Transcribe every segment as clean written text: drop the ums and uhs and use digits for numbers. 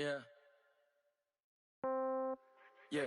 Yeah. Yeah.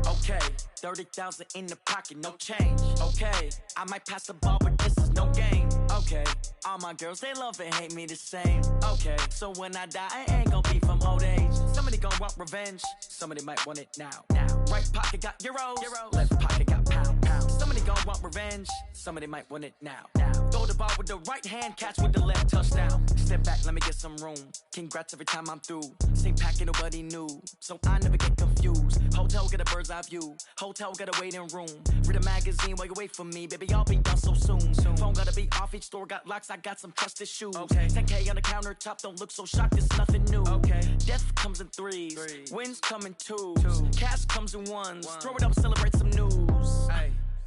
Okay. 30,000 in the pocket, no change. Okay. I might pass the ball, but this is no game. Okay. All my girls, they love and hate me the same. Okay. So when I die, I ain't gonna be from old age. Somebody gonna want revenge. Somebody might want it now. Right pocket got euros. Left pocket got pound. Somebody gonna want revenge. Somebody might want it now. Throw the ball with the right hand, catch with the left, touchdown. Step back, let me get some room. Congrats every time I'm through. Same packet, nobody knew. So I never get confused. Hotel get a bird's eye view. Hotel get a waiting room. Read a magazine while you wait for me. Baby, I'll be done so soon. Phone gotta be off, each store got locks. I got some trusted shoes. 10K on the countertop, don't look so shocked, it's nothing new. Death comes in threes. Wins come in twos. Cash comes in ones. Throw it up, celebrate some news.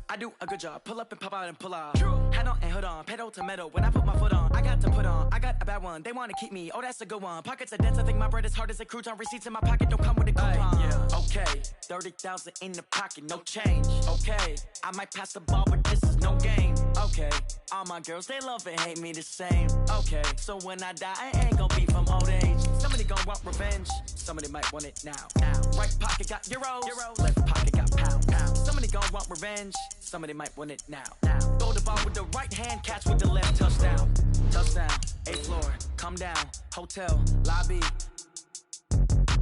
I do a good job. Pull up and pop out and pull out. Head on and hood on. Pedal to metal. When I put my foot on, I got to put on. I got a bad one. They want to keep me. Oh, that's a good one. Pockets are dense. I think my bread is hard as a crouton. Receipts in my pocket don't come with a coupon. Okay. 30,000 in the pocket. No change. Okay. I might pass the ball, but this is no game. Okay. All my girls, they love and hate me the same. Okay. So when I die, I ain't gonna be from old age. Somebody gonna want revenge. Somebody might want it now. Right pocket got euros. Left pocket got pound. Somebody gonna want revenge. Somebody might want it now. Throw the ball with the right hand, catch with the left, touchdown. Touchdown, 8th floor, come down, hotel, lobby.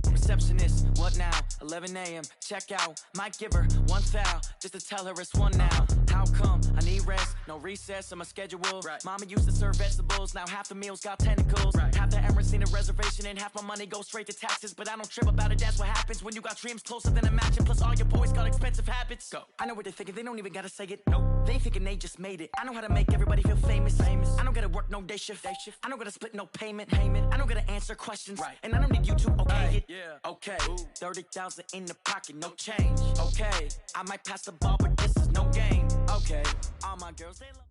Receptionist, what now? 11 a.m., check out. Might give her one foul, just to tell her it's one now. How come? I need rest, no recess on my schedule. Mama used to serve vegetables, now half the meals got tentacles. Half the Emirates need a reservation and half my money goes straight to taxes. But I don't trip about it, that's what happens when you got dreams closer than a matching. Plus all your boys got expensive habits. Go. I know what they're thinking, they don't even gotta say it. Nope. They thinking they just made it. I know how to make everybody feel famous. I don't gotta work no day shift. I don't gotta split no payment. I don't gotta answer questions. And I don't need you to okay it. Okay, 30,000 in the pocket, no change. Okay, I might pass the ball, but this is no game. Okay, all my girls, they love.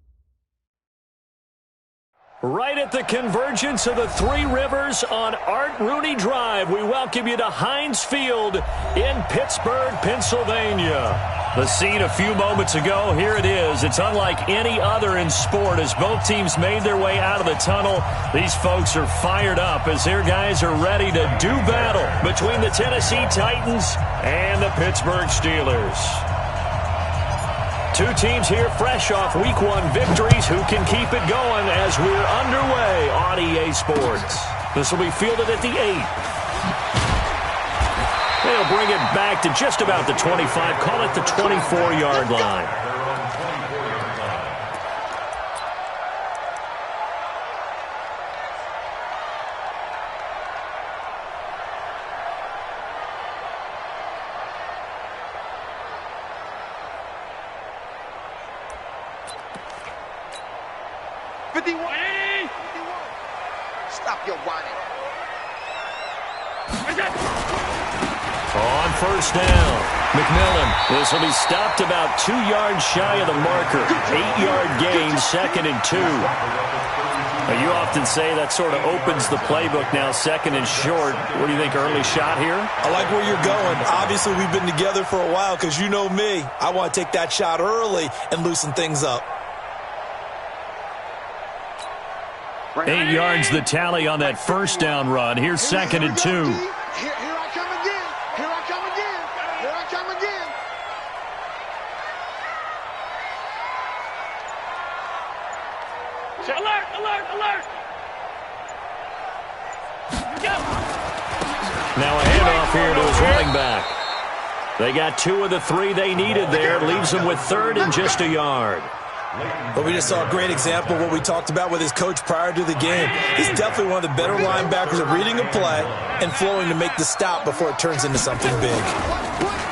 Right at the convergence of the Three Rivers on Art Rooney Drive, we welcome you to Heinz Field in Pittsburgh, Pennsylvania. The scene a few moments ago, here it is. It's unlike any other in sport as both teams made their way out of the tunnel. These folks are fired up as their guys are ready to do battle between the Tennessee Titans and the Pittsburgh Steelers. Two teams here fresh off Week 1 victories who can keep it going as we're underway on EA Sports. This will be fielded at the 8. They'll bring it back to just about the 25, call it the 24-yard line. Stop your whining. On first down, McMillan. This will be stopped about 2 yards shy of the marker. 8-yard gain, 2nd and 2. Now, you often say that sort of opens the playbook now, 2nd and short. What do you think, early shot here? I like where you're going. Obviously, we've been together for a while because you know me. I want to take that shot early and loosen things up. 8 yards the tally on that first down run. Here's 2nd and 2. Here I come again. Here I come again. Here I come again. Alert, alert, alert. Go. Now a handoff here to his running back. They got 2 of the 3 they needed there. Leaves them with 3rd and just a yard. But we just saw a great example of what we talked about with his coach prior to the game. He's definitely one of the better linebackers at reading a play and flowing to make the stop before it turns into something big.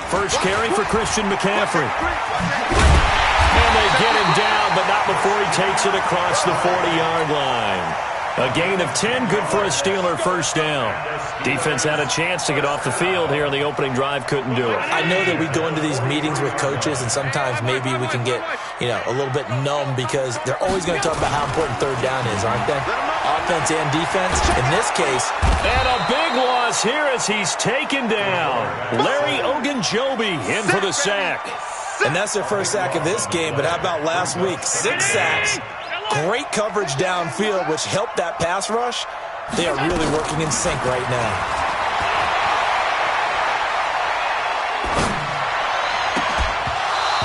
First carry for Christian McCaffrey. And they get him down, but not before he takes it across the 40-yard line. A gain of 10, good for a Steeler first down. Defense had a chance to get off the field here in the opening drive, couldn't do it. I know that we go into these meetings with coaches, and sometimes maybe we can get, a little bit numb because they're always going to talk about how important third down is, aren't they? Offense and defense. In this case. And a big loss here as he's taken down. Larry Ogunjobi in for the sack. And that's their first sack of this game, but how about last week? 6 sacks. Great coverage downfield, which helped that pass rush. They are really working in sync right now.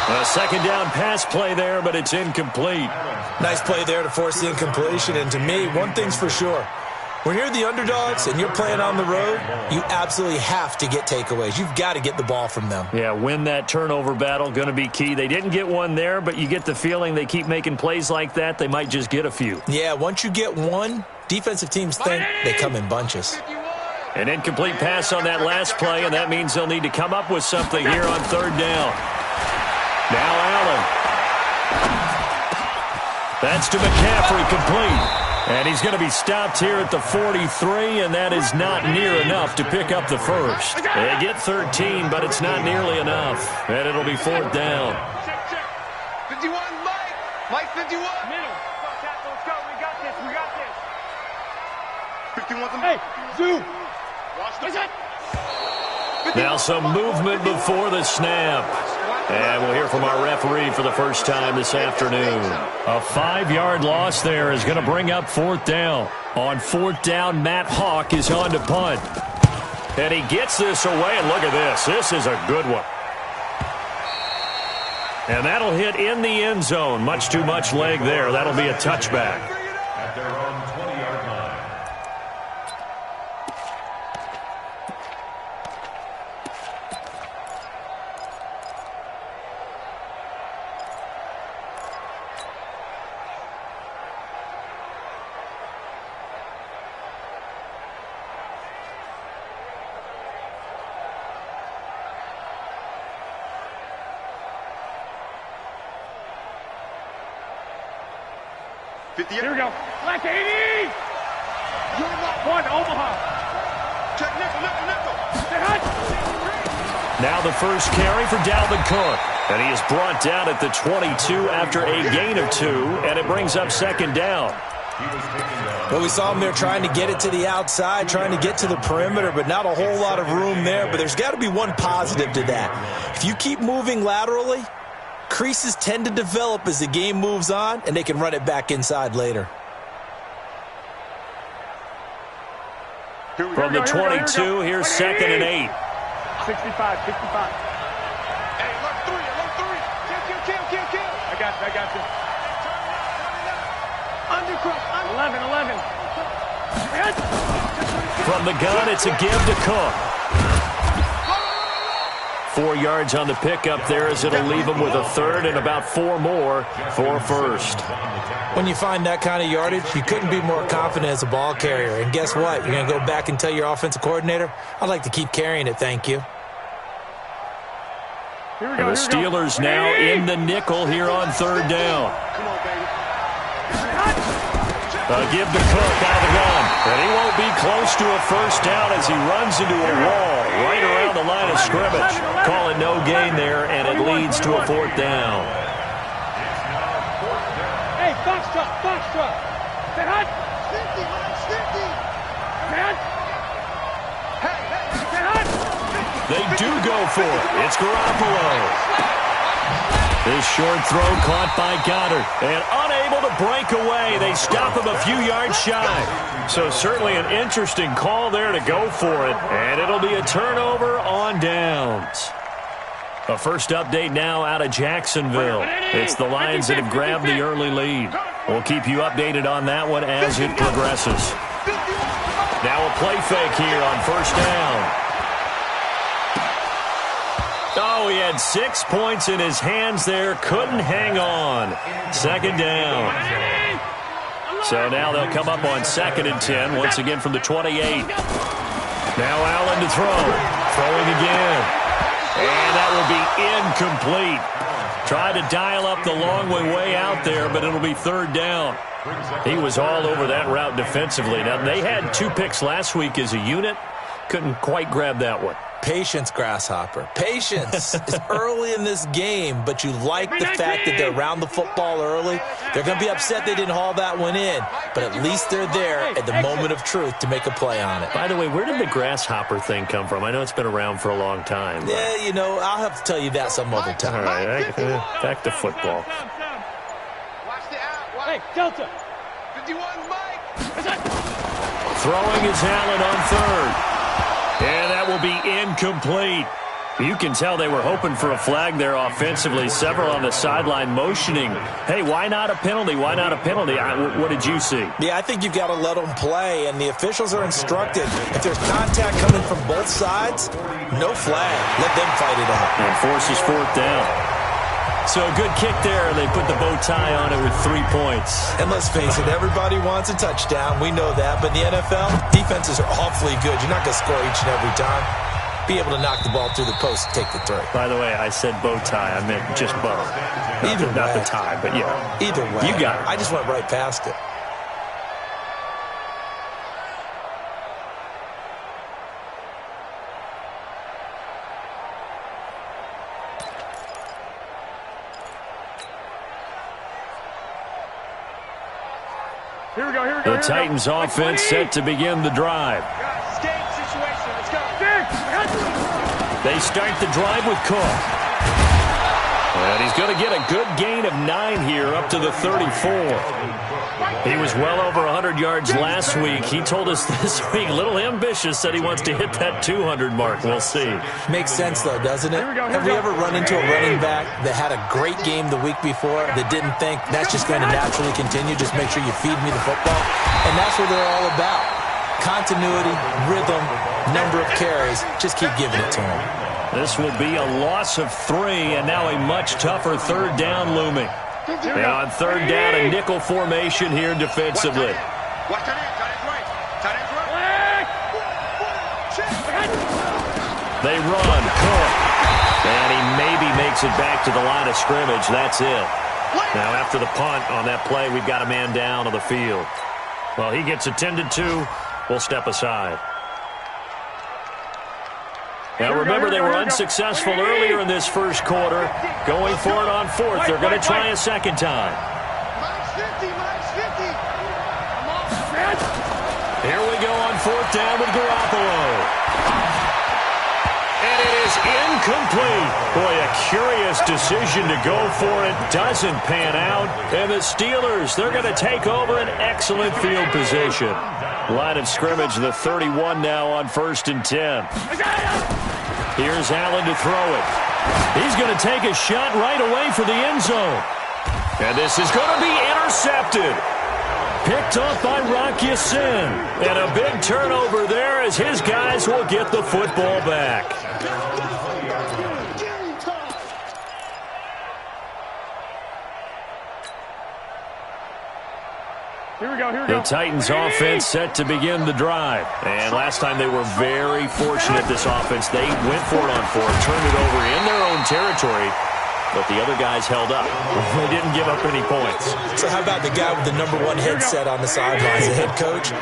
A second down pass play there, but it's incomplete. Nice play there to force the incompletion. And to me, one thing's for sure. When you're the underdogs and you're playing on the road, you absolutely have to get takeaways. You've got to get the ball from them. Yeah, win that turnover battle, going to be key. They didn't get one there, but you get the feeling they keep making plays like that, they might just get a few. Yeah, once you get one, defensive teams think they come in bunches. An incomplete pass on that last play, and that means they'll need to come up with something here on third down. Now Allen. That's to McCaffrey, complete. And he's going to be stopped here at the 43, and that is not near enough to pick up the first. They get 13, but it's not nearly enough. And it'll be fourth down. 51, Mike. Mike, 51. Middle. Let's go. We got this. We got this. 51 to Hey, Zoo. Watch the Now some movement before the snap. And we'll hear from our referee for the first time this afternoon. A 5-yard loss there is going to bring up fourth down. On fourth down, Matt Hawk is on to punt. And he gets this away, and look at this. This is a good one. And that'll hit in the end zone. Much too much leg there. That'll be a touchback. At their own 20-yard line. Here we go. Black 80. One, Omaha. Check nickel. Now the first carry for Dalvin Cook. And he is brought down at the 22 after a gain of 2, and it brings up second down. Well, we saw him there trying to get it to the outside, trying to get to the perimeter, but not a whole lot of room there. But there's got to be one positive to that. If you keep moving laterally, creases tend to develop as the game moves on, and they can run it back inside later. From the 22, here's second and 8. 65. Hey, look, three. Kill. I got you. Undercross. 11. From the gun, it's a give to Cook. 4 yards on the pickup there as it'll leave him with a third and about 4 more for first. When you find that kind of yardage, you couldn't be more confident as a ball carrier. And guess what? You're going to go back and tell your offensive coordinator, I'd like to keep carrying it, thank you. And the Steelers now in the nickel here on third down. Come on, baby. A give to Cook out of the gun. And he won't be close to a first down as he runs into a wall right around the line of scrimmage. Call it no gain there, and it leads to a fourth down. Hey, box truck. Stay hot. Stinky. Stay hot. Stay hot. They do go for it. It's Garoppolo. This short throw caught by Goddard. And unable to break away. They stop him a few yards shy. So certainly an interesting call there to go for it. And it'll be a turnover on downs. A first update now out of Jacksonville. It's the Lions that have grabbed the early lead. We'll keep you updated on that one as it progresses. Now a play fake here on first down. Oh, he had 6 points in his hands there. Couldn't hang on. Second down. So now they'll come up on 2nd and 10, once again from the 28. Now Allen to throw. Throwing again. And that will be incomplete. Tried to dial up the long way out there, but it'll be third down. He was all over that route defensively. Now, they had 2 picks last week as a unit. Couldn't quite grab that one. Patience, Grasshopper. Patience. It's early in this game, but you like the fact that they're around the football early. They're going to be upset they didn't haul that one in, but at least they're there at the moment of truth to make a play on it. By the way, where did the grasshopper thing come from? I know it's been around for a long time. But... yeah, you know, I'll have to tell you that some other time. All right, back to football. Watch the out. Hey, Delta. 51, Mike. Throwing is Allen on third. And that will be incomplete. You can tell they were hoping for a flag there offensively. Several on the sideline motioning, hey, why not a penalty? Why not a penalty? What did you see? Yeah, I think you've got to let them play, and the officials are instructed. If there's contact coming from both sides, no flag. Let them fight it out. And forces fourth down. So a good kick there. They put the bow tie on it with 3 points. And let's face it, everybody wants a touchdown. We know that. But in the NFL, defenses are awfully good. You're not going to score each and every time. Be able to knock the ball through the post and take the three. By the way, I said bow tie. I meant just bow. Not the tie, but yeah. Either way. You got it. I just went right past it. Here we go, here we go. The Titans offense set to begin the drive. Escape situation. Let's go. They start the drive with Cook. And he's going to get a good gain of 9 here up to the 34. He was well over 100 yards last week. He told us this week, a little ambitious, said he wants to hit that 200 mark. We'll see. Makes sense, though, doesn't it? Have we ever run into a running back that had a great game the week before that didn't think that's just going to naturally continue? Just make sure you feed me the football. And that's what they're all about. Continuity, rhythm, number of carries. Just keep giving it to him. This will be a loss of 3, and now a much tougher third down looming. And on third down, a nickel formation here defensively. They run. Cook. And he maybe makes it back to the line of scrimmage. That's it. Now, after the punt on that play, we've got a man down on the field. Well, he gets attended to. We'll step aside. Now, remember, they were unsuccessful earlier in this first quarter. Going for it on fourth. They're going to try a second time. Here we go on fourth down with Garoppolo. And it is incomplete. Boy, a curious decision to go for it. Doesn't pan out. And the Steelers, they're going to take over an excellent field position. Line of scrimmage, the 31 now on 1st and 10. Here's Allen to throw it. He's going to take a shot right away for the end zone. And this is going to be intercepted. Picked off by Rock Ya-Sin. And a big turnover there as his guys will get the football back. Here we go, here we go. The Titans offense set to begin the drive. And last time they were very fortunate, this offense. They went for it on fourth, turned it over in their own territory, but the other guys held up. They didn't give up any points. So how about the guy with the #1 headset on the sidelines, the head coach?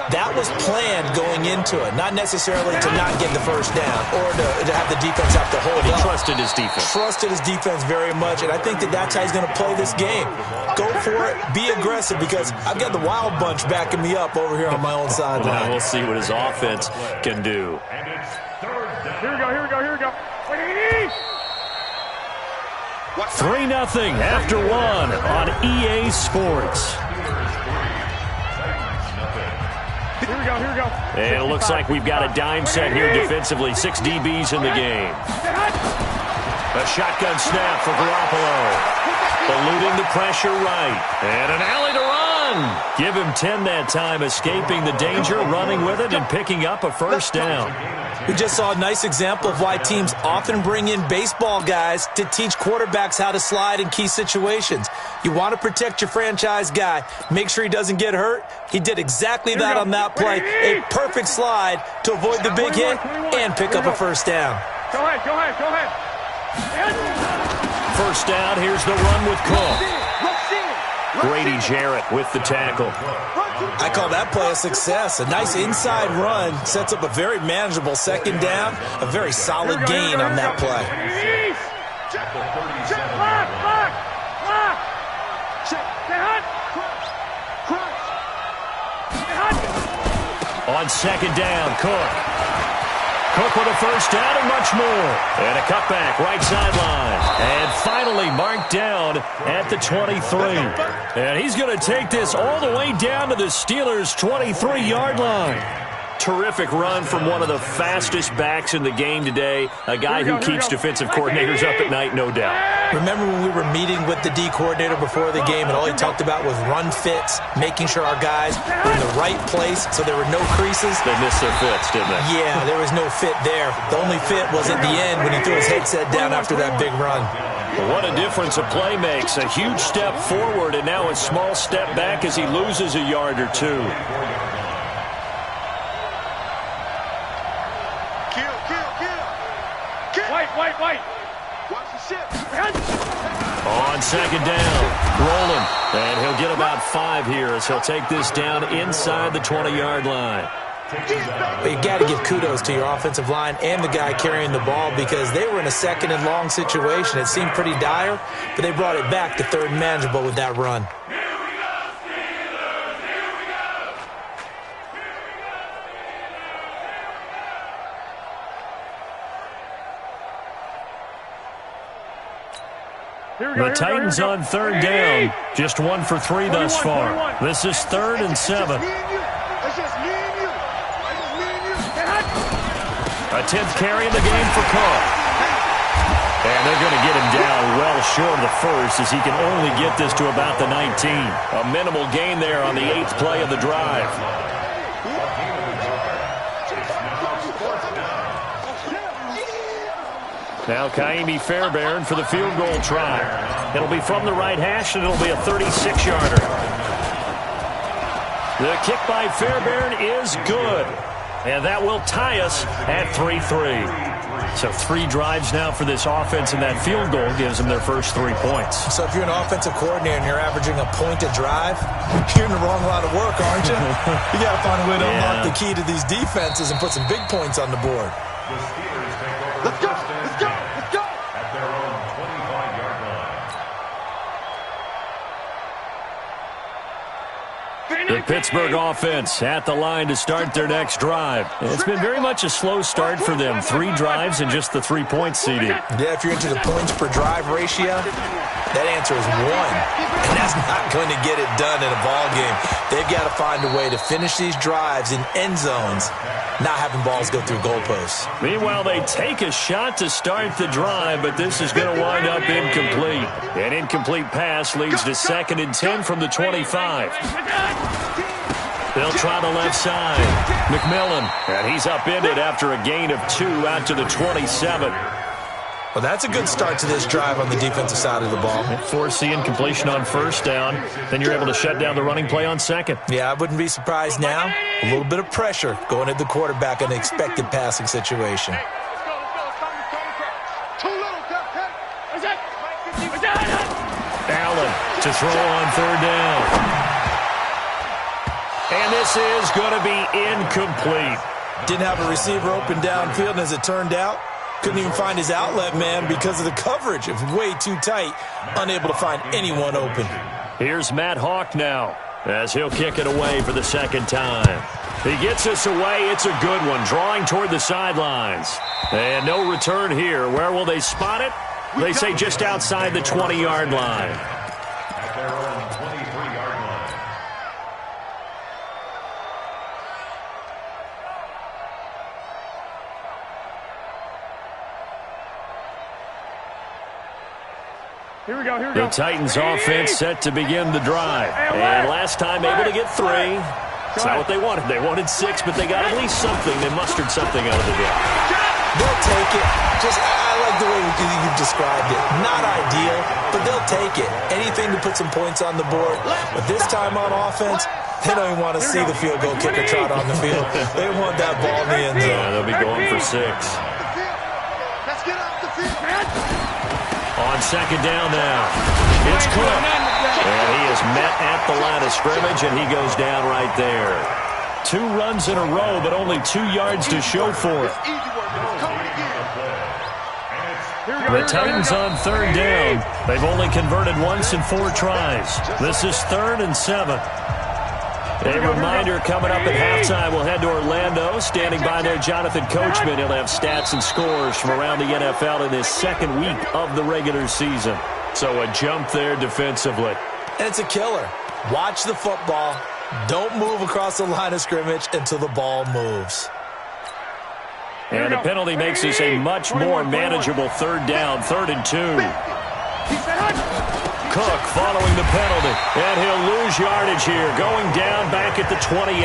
That was planned going into it, not necessarily to not get the first down or to have the defense have to hold He up. trusted his defense. Trusted his defense very much, and I think that's how he's going to play this game. Go for it, be aggressive, because I've got the wild bunch backing me up over here on my own sideline. Now we'll see what his offense can do. Here we go, here we go, here we go. 3-0 after 1 on EA Sports. Here we go, here we go. And it looks like we've got a dime set here defensively. 6 DBs in the game. A shotgun snap for Garoppolo. Eluding the pressure right. And an alley to run. Give him 10 that time, escaping the danger, running with it, and picking up a first down. We just saw a nice example of why teams often bring in baseball guys to teach quarterbacks how to slide in key situations. You want to protect your franchise guy. Make sure he doesn't get hurt. He did exactly that on that play. A perfect slide to avoid the big hit and pick up a first down. Go ahead, go ahead, go ahead. First down, here's the run with Cook. Grady Jarrett with the tackle. I call that play a success. A nice inside run sets up a very manageable second down. A very solid gain on that play. On second down, Cook. Cook with a first down and much more. And a cutback right sideline. And finally marked down at the 23. And he's going to take this all the way down to the Steelers' 23-yard line. Terrific run from one of the fastest backs in the game today. A guy who keeps defensive coordinators up at night, no doubt. Remember when we were meeting with the D coordinator before the game and all he talked about was run fits, making sure our guys were in the right place so there were no creases? They missed their fits, didn't they? Yeah, there was no fit there. The only fit was at the end when he threw his headset down after that big run. What a difference a play makes. A huge step forward and now a small step back as he loses a yard or two. Wait. Watch the ship. On second down, rolling. And he'll get about 5 here as he'll take this down inside the 20-yard line. But you got to give kudos to your offensive line and the guy carrying the ball because they were in a second and long situation. It seemed pretty dire, but they brought it back to third and manageable with that run. The Titans on third down. Just 1 for 3 thus far. This is 3rd and 7. A 10th carry in the game for Cook. And they're going to get him down well short of the first as he can only get this to about the 19. A minimal gain there on the 8th play of the drive. Now Kaimi Fairbairn for the field goal try. It'll be from the right hash, and it'll be a 36-yarder. The kick by Fairbairn is good. And that will tie us at 3-3. So 3 drives now for this offense, and that field goal gives them their first 3 points. So if you're an offensive coordinator and you're averaging a point a drive, you're in the wrong line of work, aren't you? You got to find a way to unlock the key to these defenses and put some big points on the board. Let's go. At their own 25-yard line. The Pittsburgh offense at the line to start their next drive. It's been very much a slow start for them. 3 drives and just the 3 points seeded. Yeah, if you're into the points per drive ratio, that answer is 1. And that's not going to get it done in a ball game. They've got to find a way to finish these drives in end zones, not having balls go through goalposts. Meanwhile, they take a shot to start the drive, but this is going to wind up incomplete. An incomplete pass leads to 2nd and 10 from the 25. They'll try the left side. McMillan, and he's upended after a gain of 2 out to the 27. Well, that's a good start to this drive on the defensive side of the ball. Force the incompletion on first down. Then you're able to shut down the running play on second. Yeah, I wouldn't be surprised now. A little bit of pressure going at the quarterback in an expected passing situation. Allen to throw on third down. And this is going to be incomplete. Didn't have a receiver open downfield, and as it turned out, couldn't even find his outlet man because of the coverage. It was way too tight, unable to find anyone open. Here's Matt Hawk now as he'll kick it away for the 2nd time. He gets us away. It's a good one, drawing toward the sidelines. And no return here. Where will they spot it? They say just outside the 20-yard line. At their own 23-yard line. Here we go. The Titans offense set to begin the drive. And last time able to get 3. It's not what they wanted. They wanted 6, but they got at least something. They mustered something out of the game. They'll take it. I like the way you've described it. Not ideal, but they'll take it. Anything to put some points on the board. But this time on offense, they don't even want to see the field goal kicker trot on the field. They want that ball in the end zone. Yeah, they'll be going for 6. Let's get off the field. On second down now, it's Cook. And he is met at the line of scrimmage, and he goes down right there. 2 runs in a row, but only 2 yards to show for it. The Titans on third down. They've only converted once in 4 tries. This is 3rd and 7. A reminder coming up at halftime, we'll head to Orlando. Standing by there, Jonathan Coachman. He'll have stats and scores from around the NFL in his second week of the regular season. So a jump there defensively. And it's a killer. Watch the football. Don't move across the line of scrimmage until the ball moves. And the penalty makes this a much more manageable third down, 3rd and 2. Cook following the penalty, and he'll lose yardage here, going down back at the 28.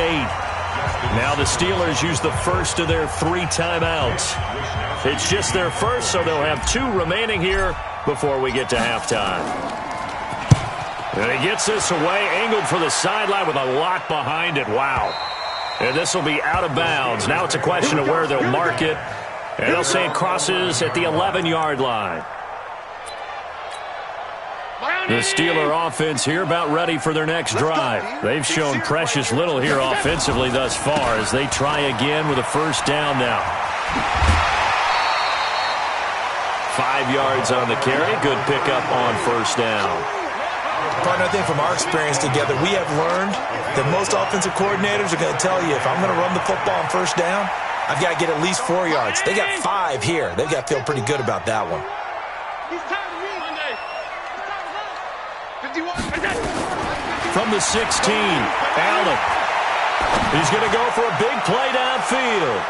Now the Steelers use the first of their 3 timeouts. It's just their first, so they'll have 2 remaining here before we get to halftime. And he gets this away, angled for the sideline with a lot behind it. Wow. And this will be out of bounds. Now it's a question of where they'll mark it. And they'll say it crosses at the 11-yard line. The Steeler offense here about ready for their next drive. They've shown precious little here offensively thus far as they try again with a first down now. 5 yards on the carry. Good pickup on first down. Partner, I think from our experience together, we have learned that most offensive coordinators are going to tell you, if I'm going to run the football on first down, I've got to get at least 4 yards. They got 5 here. They've got to feel pretty good about that one. From the 16, Allen. He's going to go for a big play downfield.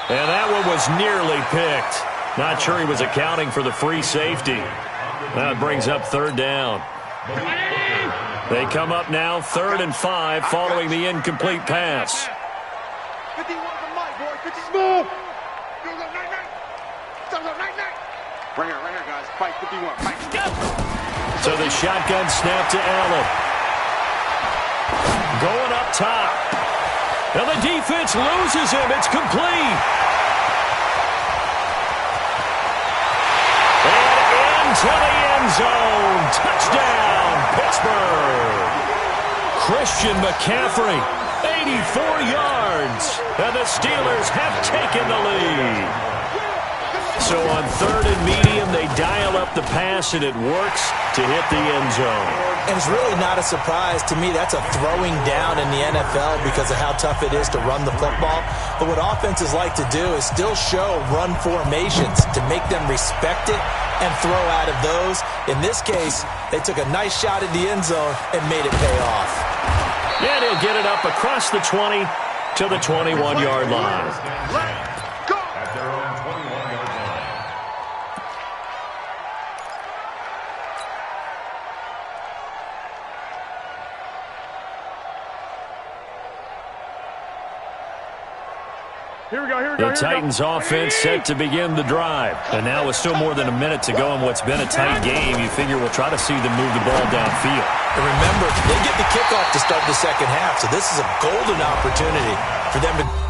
And that one was nearly picked. Not sure he was accounting for the free safety. That brings up 3rd down. They come up now 3rd and 5 following the incomplete pass. 51 from Mike, boy. 50 smooth. Right here, guys. Fight 51. Fight. So the shotgun snap to Allen. Going up top. And the defense loses him. It's complete. And into the end zone. Touchdown, Pittsburgh. Christian McCaffrey, 84 yards. And the Steelers have taken the lead. So on 3rd and medium, they dial up the pass, and it works to hit the end zone. And it's really not a surprise to me. That's a throwing down in the NFL because of how tough it is to run the football. But what offenses like to do is still show run formations to make them respect it and throw out of those. In this case, they took a nice shot at the end zone and made it pay off. And he'll get it up across the 20 to the 21-yard line. At their own 21-yard line. The Titans offense set to begin the drive. And now with still more than a minute to go in what's been a tight game, you figure we'll try to see them move the ball downfield. And remember, they get the kickoff to start the second half, so this is a golden opportunity for them to...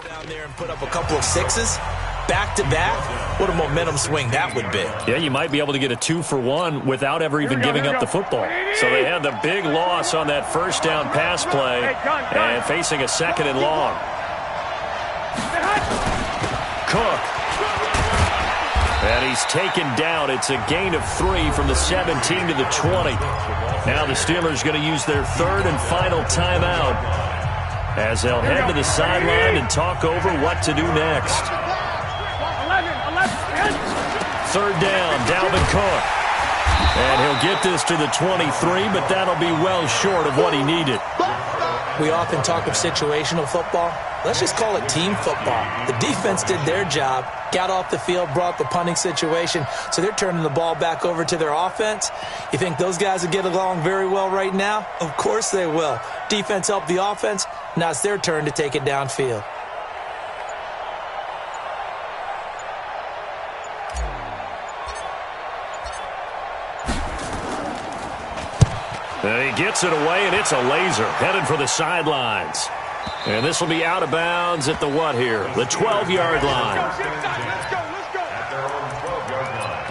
down there and put up a couple of 6s back-to-back. What a momentum swing that would be. Yeah, you might be able to get a 2-for-1 without ever even giving up the football. So they had the big loss on that first down pass play and facing a 2nd and long. Cook. And he's taken down. It's a gain of 3 from the 17 to the 20. Now the Steelers going to use their 3rd and final timeout as they'll head to the sideline and talk over what to do next. 3rd down, Dalvin Cook. And he'll get this to the 23, but that'll be well short of what he needed. We often talk of situational football. Let's just call it team football. The defense did their job, got off the field, brought the punting situation, so they're turning the ball back over to their offense. You think those guys will get along very well right now? Of course they will. Defense helped the offense. Now it's their turn to take it downfield. And he gets it away, and it's a laser headed for the sidelines. And this will be out of bounds at the what here? The 12-yard line. Let's go. At their own 12-yard line.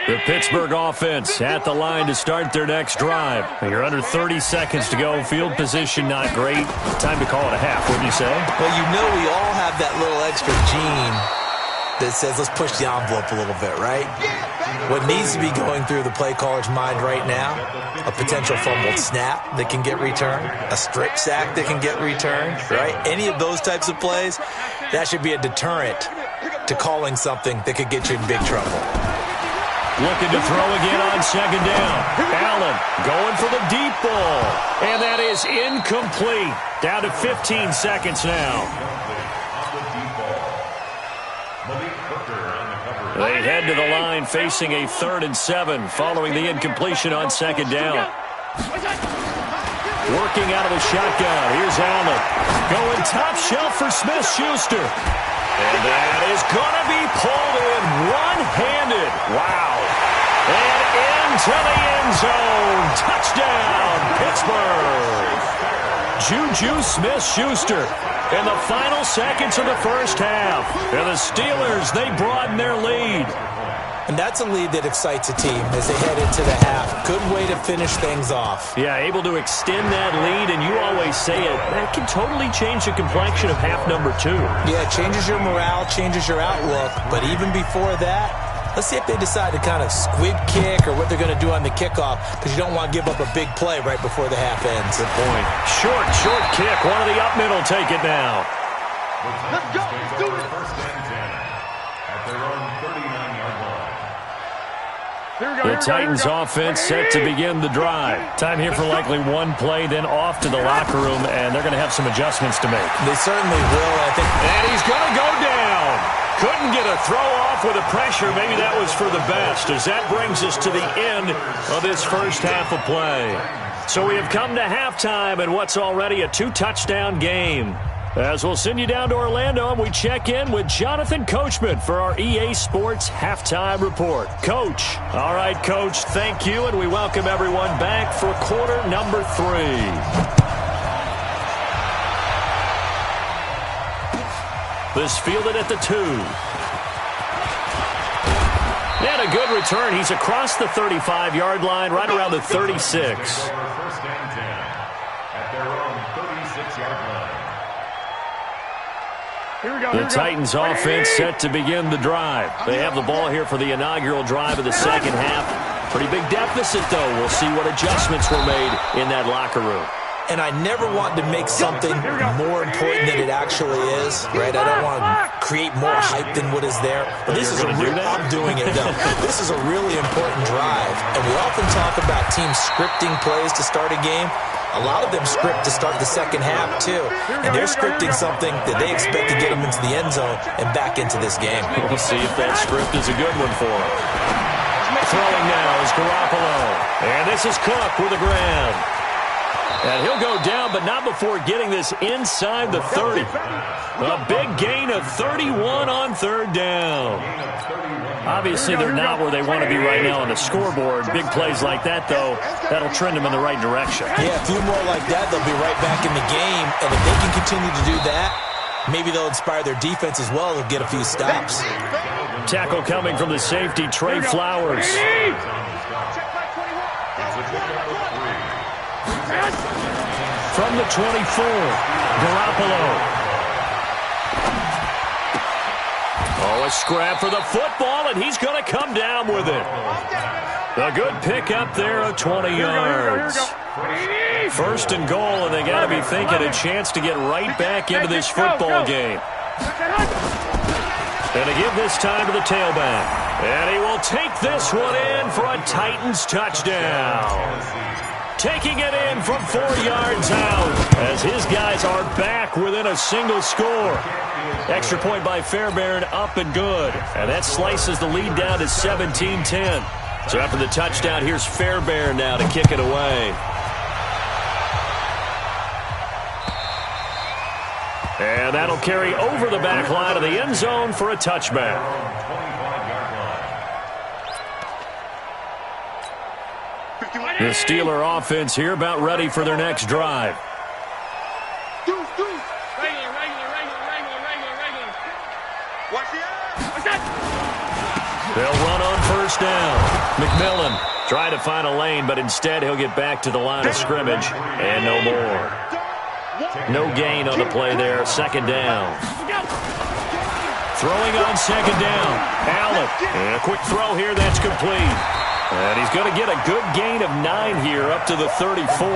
The Pittsburgh offense at the line to start their next drive. You're under 30 seconds to go. Field position not great. Time to call it a half, wouldn't you say? Well, you know we all have that little extra gene that says let's push the envelope a little bit, right? What needs to be going through the play caller's mind right now, a potential fumbled snap that can get returned, a strip sack that can get returned, right? Any of those types of plays, that should be a deterrent to calling something that could get you in big trouble. Looking to throw again on second down. Allen going for the deep ball. And that is incomplete. Down to 15 seconds now. They head to the line facing a 3rd and 7 following the incompletion on second down. Working out of the shotgun. Here's Allen. Going top shelf for Smith-Schuster. And that is going to be pulled in one-handed. Wow. And into the end zone. Touchdown, Pittsburgh. Juju Smith-Schuster in the final seconds of the first half. And the Steelers, they broaden their lead. And that's a lead that excites a team as they head into the half. Good way to finish things off. Yeah, able to extend that lead, and you always say it, that can totally change the complexion of half number 2. Yeah, it changes your morale, changes your outlook. But even before that, let's see if they decide to kind of squib kick or what they're going to do on the kickoff, because you don't want to give up a big play right before the half ends. Good point. Short kick. One of the up middle take it now. Let's go. Let's do it. First and 10 at their own 39-yard line. The Titans offense set to begin the drive. Time here for likely one play, then off to the locker room, and they're going to have some adjustments to make. They certainly will. And he's going to go down. Couldn't get a throw off with the pressure. Maybe that was for the best, as that brings us to the end of this first half of play. So we have come to halftime in what's already a 2-touchdown game. As we'll send you down to Orlando, and we check in with Jonathan Coachman for our EA Sports Halftime Report. Coach. All right, Coach, thank you, and we welcome everyone back for quarter number 3. This fielded at the 2. And a good return. He's across the 35-yard line, right around the 36. First and 10 at their own 36-yard line. The Titans offense set to begin the drive. They have the ball here for the inaugural drive of the second half. Pretty big deficit, though. We'll see what adjustments were made in that locker room. And I never want to make something more important than it actually is, right? I don't want to create more hype than what is there. But this is a real, I'm doing it, though. This is a really important drive. And we often talk about teams scripting plays to start a game. A lot of them script to start the second half, too. And they're scripting something that they expect to get them into the end zone and back into this game. We'll see if that script is a good one for them. Throwing now is Garoppolo. And this is Cook with a grab. And he'll go down, but not before getting this inside the 30. A big gain of 31 on third down. Obviously, they're not where they want to be right now on the scoreboard. Big plays like that, though, that'll trend them in the right direction. Yeah, a few more like that, they'll be right back in the game. And if they can continue to do that, maybe they'll inspire their defense as well. They'll get a few stops. Tackle coming from the safety, Trey Flowers. From the 24, Garoppolo. Oh, a scrap for the football, and he's going to come down with it. A good pickup there of 20 yards. First and goal, and they got to be thinking a chance to get right back into this football game. And to give this time to the tailback. And he will take this one in for a Titans touchdown. Taking it in from 4 yards out as his guys are back within a single score. Extra point by Fairbairn, up and good. And that slices the lead down to 17-10. So after the touchdown, here's Fairbairn now to kick it away. And that'll carry over the back line of the end zone for a touchback. The Steeler offense here about ready for their next drive. They'll run on first down. McMillan trying to find a lane, but instead he'll get back to the line of scrimmage and no more. No gain on the play there. Second down. Throwing on second down. Allen. And a quick throw here that's complete. And he's going to get a good gain of 9 here up to the 34.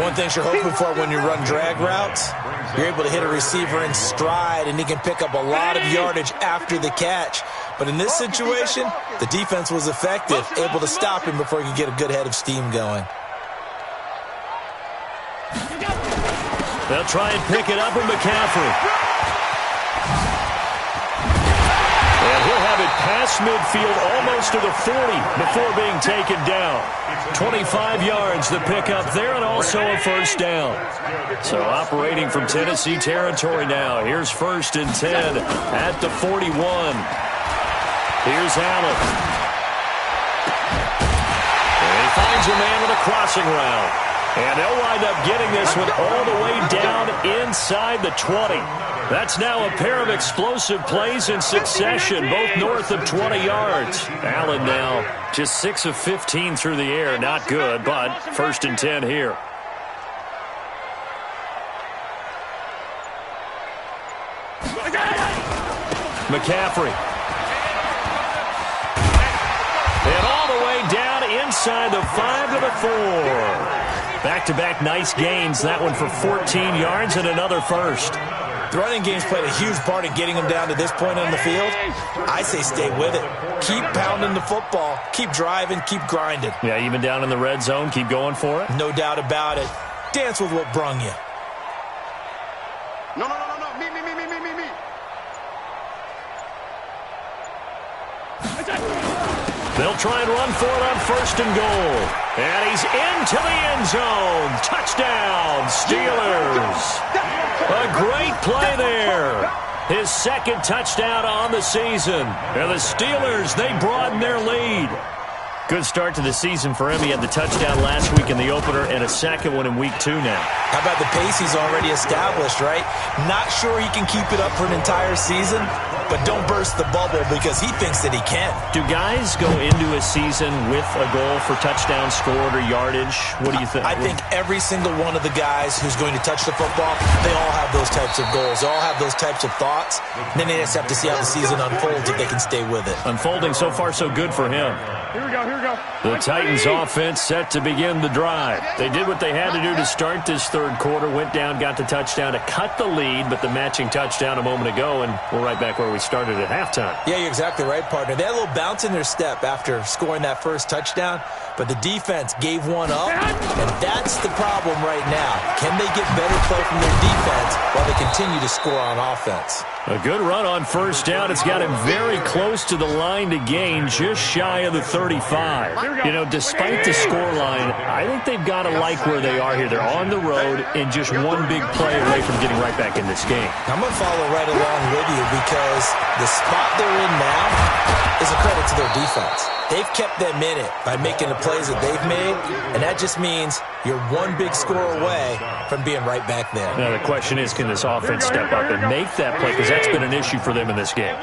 One thing you're hoping for when you run drag routes, you're able to hit a receiver in stride, and he can pick up a lot of yardage after the catch. But in this situation, the defense was effective, able to stop him before he could get a good head of steam going. They'll try and pick it up with McCaffrey. And he'll have it past midfield almost to the 40 before being taken down. 25 yards the pickup there, and also a first down. So operating from Tennessee territory now. Here's 1st and 10 at the 41. Here's Allen. And he finds a man with a crossing route. And they'll wind up getting this one all the way down inside the 20. That's now a pair of explosive plays in succession, both north of 20 yards. Allen now just 6 of 15 through the air. Not good, but 1st and 10 here. McCaffrey. And all the way down inside the 5 to the 4. Back-to-back nice gains. That one for 14 yards and another first. The running game's played a huge part in getting him down to this point on the field. I say stay with it. Keep pounding the football. Keep driving. Keep grinding. Yeah, even down in the red zone, keep going for it. No doubt about it. Dance with what brung you. No. Me. They'll try and run for it on 1st and goal. And he's into the end zone. Touchdown, Steelers. A great play there. His 2nd touchdown on the season. And the Steelers, they broaden their lead. Good start to the season for him. He had the touchdown last week in the opener and a second one in week 2 now. How about the pace he's already established, right? Not sure he can keep it up for an entire season, but don't burst the bubble because he thinks that he can. Do guys go into a season with a goal for touchdown scored or yardage? What do you think? I think every single one of the guys who's going to touch the football, they all have those types of goals. They all have those types of thoughts. And then they just have to see how the season unfolds if they can stay with it. Unfolding so far so good for him. Here we go. The Titans offense set to begin the drive. They did what they had to do to start this 3rd quarter. Went down, got the touchdown to cut the lead, but the matching touchdown a moment ago, and we're right back where we started at halftime. Yeah, you're exactly right, partner. They had a little bounce in their step after scoring that first touchdown, but the defense gave one up, and that's the problem right now. Can they get better play from their defense while they continue to score on offense? A good run on 1st down. It's got him very close to the line to gain, just shy of the 35. You know, despite the scoreline, I think they've got to like where they are here. They're on the road and just one big play away from getting right back in this game. I'm going to follow right along with you because the spot they're in now is a credit to their defense. They've kept them in it by making the plays that they've made, and that just means you're one big score away from being right back there. Now, the question is, can this offense step up and make that play? Because that's been an issue for them in this game.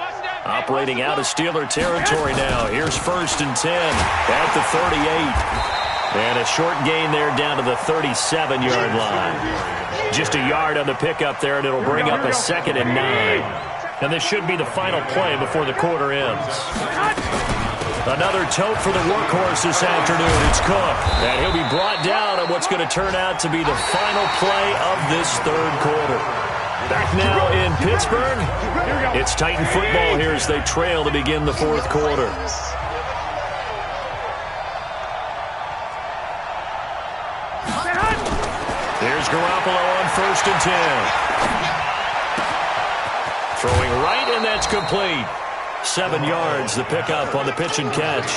Operating out of Steeler territory now. Here's 1st and 10 at the 38. And a short gain there down to the 37-yard line. Just a yard on the pickup there, and it'll bring up a 2nd and 9. And this should be the final play before the quarter ends. Another tote for the workhorse this afternoon. It's Cook. And he'll be brought down on what's going to turn out to be the final play of this 3rd quarter. Back now in Pittsburgh. It's Titan football here as they trail to begin the 4th quarter. Here's Garoppolo on 1st and 10. Throwing right, and that's complete. 7 yards, the pickup on the pitch and catch.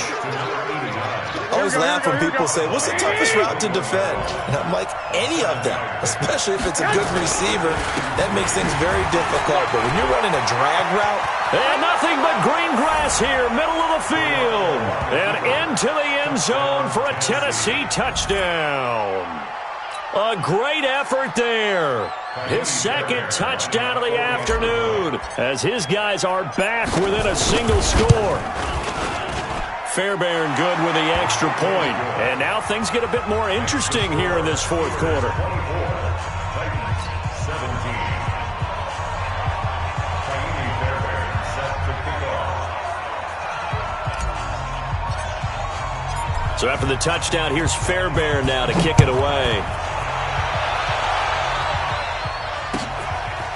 I always laugh when people say, what's the toughest route to defend? And I'm like, any of them, especially if it's a good receiver. That makes things very difficult. But when you're running a drag route. And nothing but green grass here, middle of the field. And into the end zone for a Tennessee touchdown. A great effort there. His second touchdown of the afternoon as his guys are back within a single score. Fairbairn good with the extra point. And now things get a bit more interesting here in this fourth quarter. So after the touchdown, here's Fairbairn now to kick it away.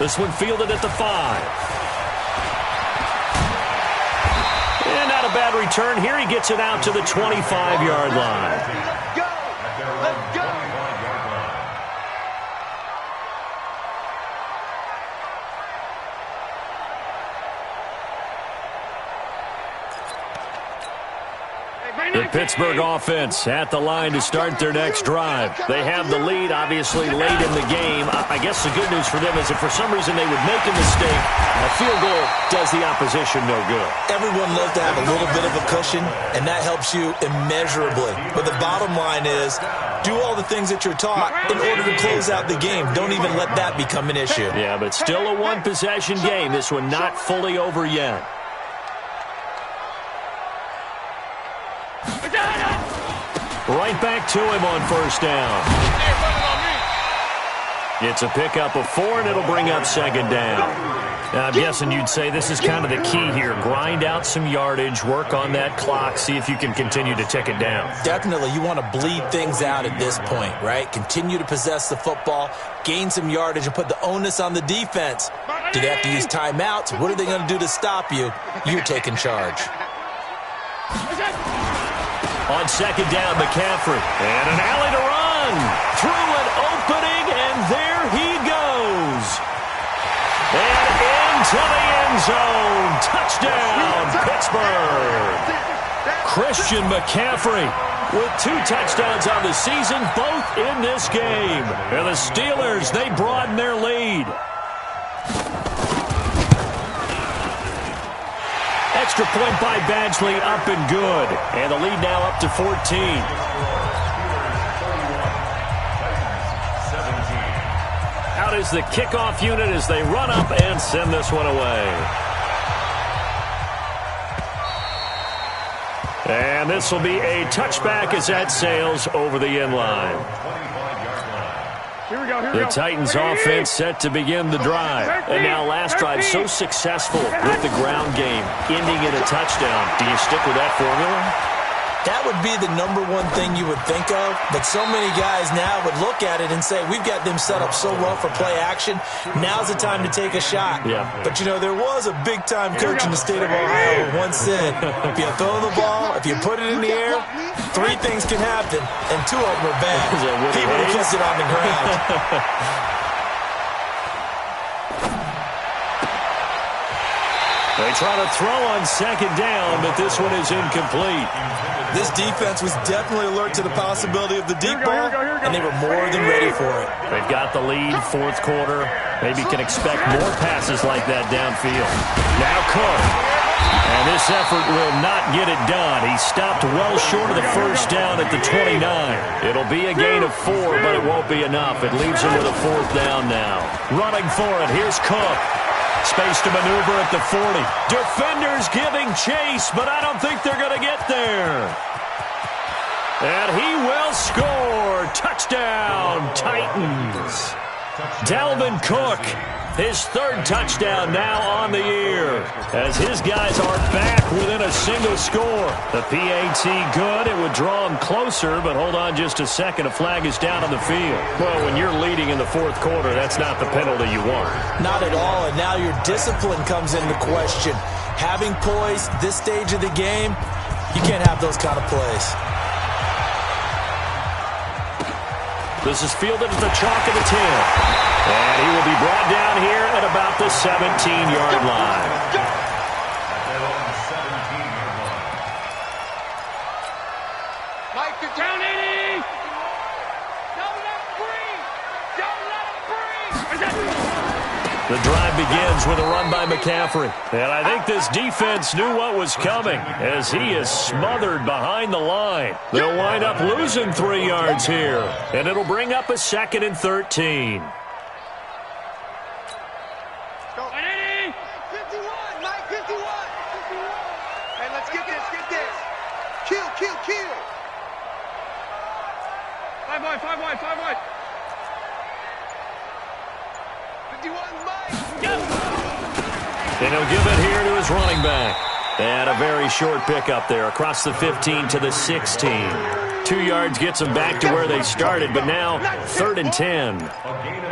This one fielded at the 5. And not a bad return. Here he gets it out to the 25-yard line. Let's go! Let's go! The Pittsburgh offense at the line to start their next drive. They have the lead, obviously, late in the game. I guess the good news for them is if for some reason they would make a mistake, a field goal does the opposition no good. Everyone loves to have a little bit of a cushion, and that helps you immeasurably. But the bottom line is, do all the things that you're taught in order to close out the game. Don't even let that become an issue. Yeah, but still a one-possession game. This one not fully over yet. Right back to him on first down. It's a pickup of 4, and it'll bring up second down. Now, I'm guessing you'd say this is kind of the key here. Grind out some yardage, work on that clock, see if you can continue to tick it down. Definitely. You want to bleed things out at this point, right? Continue to possess the football, gain some yardage, and put the onus on the defense. Do they have to use timeouts? What are they going to do to stop you? You're taking charge. On second down, McCaffrey. And an alley to run. Through an opening, and there he goes. And into the end zone. Touchdown, Pittsburgh. Christian McCaffrey with 2 touchdowns on the season, both in this game. And the Steelers, they broaden their lead. Extra point by Badgley, up and good. And the lead now up to 14. Out is the kickoff unit as they run up and send this one away. And this will be a touchback as that sails over the end line. The Titans offense set to begin the drive. And now last drive so successful with the ground game, ending in a touchdown. Do you stick with that formula? That would be the number one thing you would think of, but so many guys now would look at it and say, we've got them set up so well for play action, now's the time to take a shot. Yeah. But, you know, there was a big-time coach in the state of Ohio who once said, if you throw the ball, if you put it in the air, 3 things can happen, and 2 of them are bad. He would have kissed it on the ground. They try to throw on second down, but this one is incomplete. This defense was definitely alert to the possibility of the deep ball, and they were more than ready for it. They've got the lead, fourth quarter. Maybe can expect more passes like that downfield. Now Cook. And this effort will not get it done. He stopped well short of the first down at the 29. It'll be a gain of 4, but it won't be enough. It leaves him with a 4th down now. Running for it, here's Cook. Space to maneuver at the 40. Defenders giving chase, but I don't think they're going to get there. And he will score. Touchdown, Titans. Dalvin Cook, his 3rd touchdown now on the year, as his guys are back within a single score. The PAT good. It would draw him closer, but hold on just a second. A flag is down on the field. Well, when you're leading in the 4th quarter, that's not the penalty you want. Not at all, and now your discipline comes into question. Having poise this stage of the game, you can't have those kind of plays. This is fielded at the chalk of the 10. And he will be brought down here at about the 17-yard line. Mike 50. Down 80. Don't let him breathe. Don't let him breathe. The drive begins with a run by McCaffrey. And I think this defense knew what was coming as he is smothered behind the line. They'll wind up losing 3 yards here. And it'll bring up a 2nd and 13. Go. 51, Mike 51. Hey, let's get this, Kill. 5 wide, 5 wide, 5 wide. 51, Mike. And he'll give it here to his running back. And a very short pickup there across the 15 to the 16. 2 yards gets them back to where they started, but now 3rd and 10.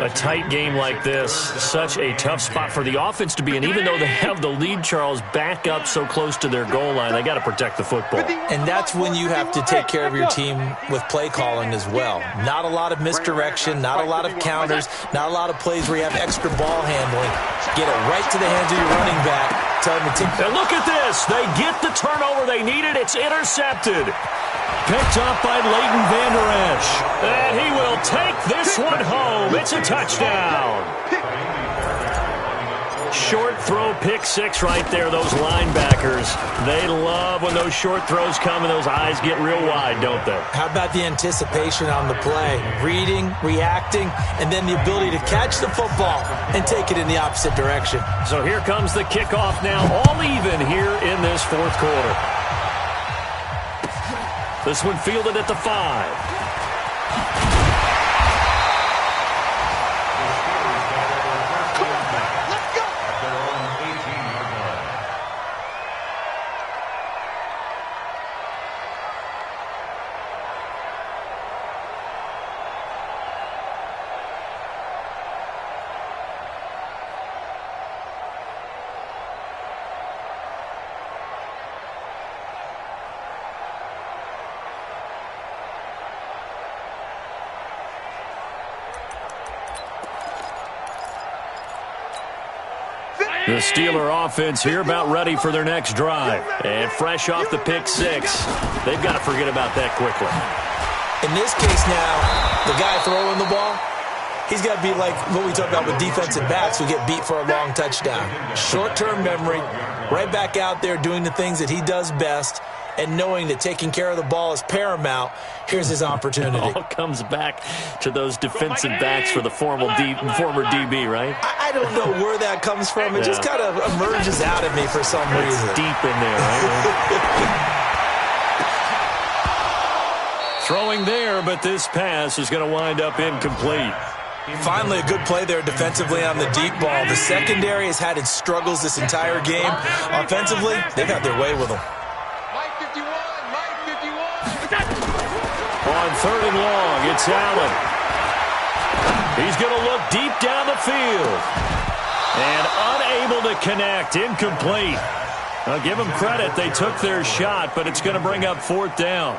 A tight game like this, such a tough spot for the offense to be in. Even though they have the lead, Charles, back up so close to their goal line, they got to protect the football. And that's when you have to take care of your team with play calling as well. Not a lot of misdirection, not a lot of counters, not a lot of plays where you have extra ball handling. Get it right to the hands of your running back. Tell him to take. And look at this. They get the turnover they needed. It's intercepted. Picked up by Leighton Vander Esch. And he will take this one home. It's a touchdown. Short throw, pick 6 right there, those linebackers. They love when those short throws come and those eyes get real wide, don't they? How about the anticipation on the play? Reading, reacting, and then the ability to catch the football and take it in the opposite direction. So here comes the kickoff now, all even here in this 4th quarter. This one fielded at the 5. The Steeler offense here about ready for their next drive. And fresh off the pick 6, they've got to forget about that quickly. In this case now, the guy throwing the ball, he's got to be like what we talk about with defensive backs who get beat for a long touchdown. Short-term memory, right back out there doing the things that he does best, and knowing that taking care of the ball is paramount. Here's his opportunity. It all comes back to those defensive backs for the former DB, right? I don't know where that comes from. It just kind of emerges out of me for some reason. It's deep in there, right? Throwing there, but this pass is going to wind up incomplete. Finally, a good play there defensively on the deep ball. The secondary has had its struggles this entire game. Offensively, they've had their way with them. On 3rd and long, it's Allen. He's going to look deep down the field. And unable to connect, incomplete. I'll give them credit. They took their shot, but it's going to bring up 4th down.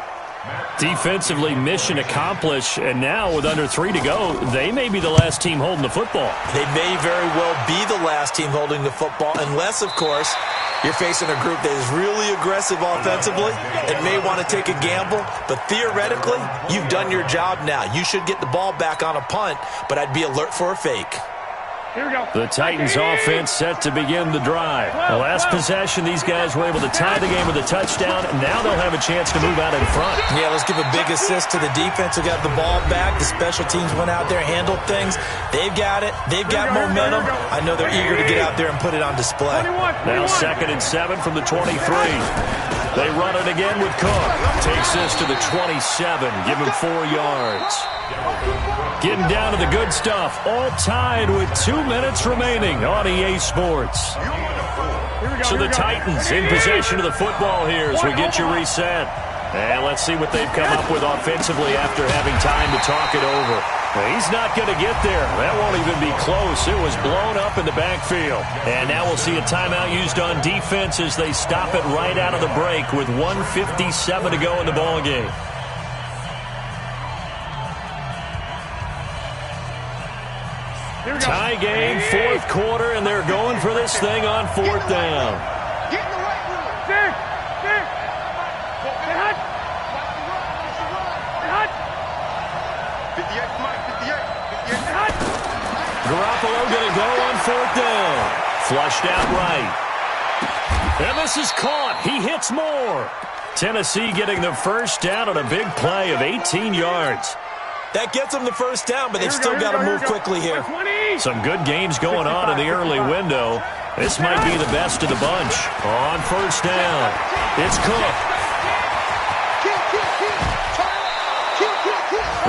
Defensively, mission accomplished, and now with under 3 to go, they may be the last team holding the football. They may very well be the last team holding the football, unless, of course, you're facing a group that is really aggressive offensively and may want to take a gamble, but theoretically, you've done your job now. You should get the ball back on a punt, but I'd be alert for a fake. Here we go. The Titans offense set to begin the drive. The last possession, these guys were able to tie the game with a touchdown, and now they'll have a chance to move out in front. Yeah, let's give a big assist to the defense who got the ball back. The special teams went out there, handled things. They've got it. They've got momentum. I know they're eager to get out there and put it on display. Now 2nd and 7 from the 23. They run it again with Cook. Takes this to the 27. Give him 4 yards. Getting down to the good stuff. All tied with 2 minutes remaining on EA Sports. So the Titans in possession of the football here as we get you reset. And let's see what they've come up with offensively after having time to talk it over. He's not going to get there. That won't even be close. It was blown up in the backfield. And now we'll see a timeout used on defense as they stop it right out of the break with 1:57 to go in the ballgame. Tie game, 4th quarter, and they're going for this thing on 4th down. Get in the right room. Garoppolo going to go on 4th down. Flushed out right. And this is caught. He hits more. Tennessee getting the first down on a big play of 18 yards. That gets them the first down, but they've still got to move quickly here. Some good games going on in the early window. This might be the best of the bunch. On 1st down, it's Cook.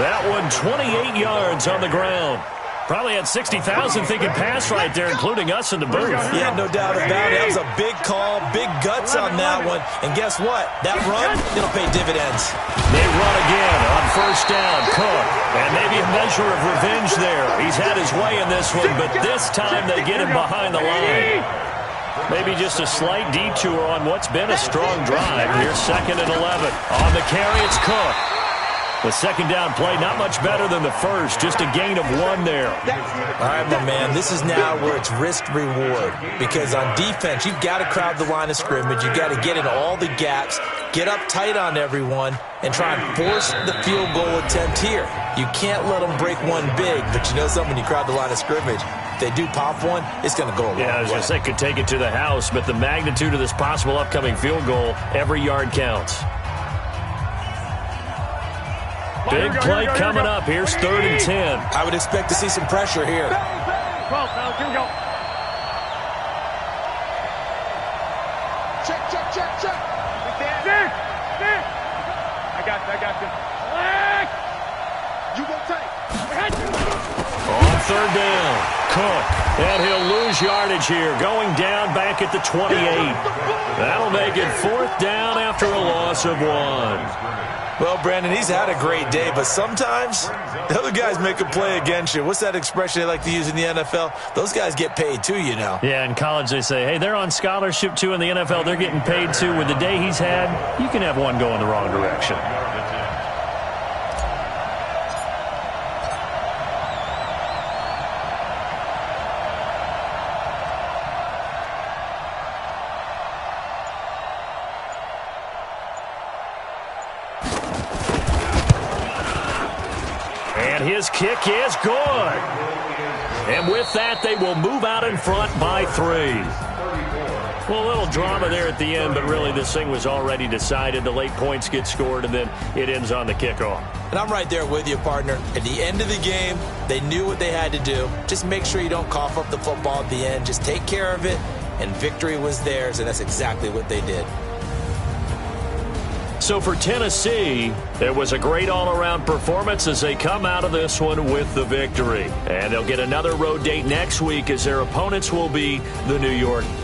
That one 28 yards on the ground. Probably had 60,000 thinking pass right there, including us in the booth. Yeah, no doubt about it. That was a big call, big guts on that one. And guess what? That run, it'll pay dividends. They run again on 1st down, Cook. And maybe a measure of revenge there. He's had his way in this one, but this time they get him behind the line. Maybe just a slight detour on what's been a strong drive. Here's 2nd and 11. On the carry, it's Cook. The 2nd down play, not much better than the first, just a gain of 1 there. All right, my man, this is now where it's risk-reward. Because on defense, you've got to crowd the line of scrimmage. You've got to get in all the gaps, get up tight on everyone, and try and force the field goal attempt here. You can't let them break one big, but you know something, when you crowd the line of scrimmage, if they do pop one, it's going to go a long way. Yeah, I was going to say, could take it to the house, but the magnitude of this possible upcoming field goal, every yard counts. Big play coming up. Here's 3rd and 10. I would expect to see some pressure here. 12, here we go. Check. I got you. You go tight. On 3rd down, Cook. And he'll lose yardage here. Going down back at the 28. That'll make it 4th down after a loss of 1. Well, Brandon, he's had a great day, but sometimes the other guys make a play against you. What's that expression they like to use in the NFL? Those guys get paid too, you know. Yeah, in college they say, hey, they're on scholarship too. In the NFL, they're getting paid too. With the day he's had, you can have one going the wrong direction. His kick is good. And with that, they will move out in front by 3. Well, a little drama there at the end, but really this thing was already decided. The late points get scored, and then it ends on the kickoff. And I'm right there with you, partner. At the end of the game, they knew what they had to do. Just make sure you don't cough up the football at the end. Just take care of it, and victory was theirs, and that's exactly what they did. So for Tennessee, it was a great all-around performance as they come out of this one with the victory. And they'll get another road date next week as their opponents will be the New York Jets.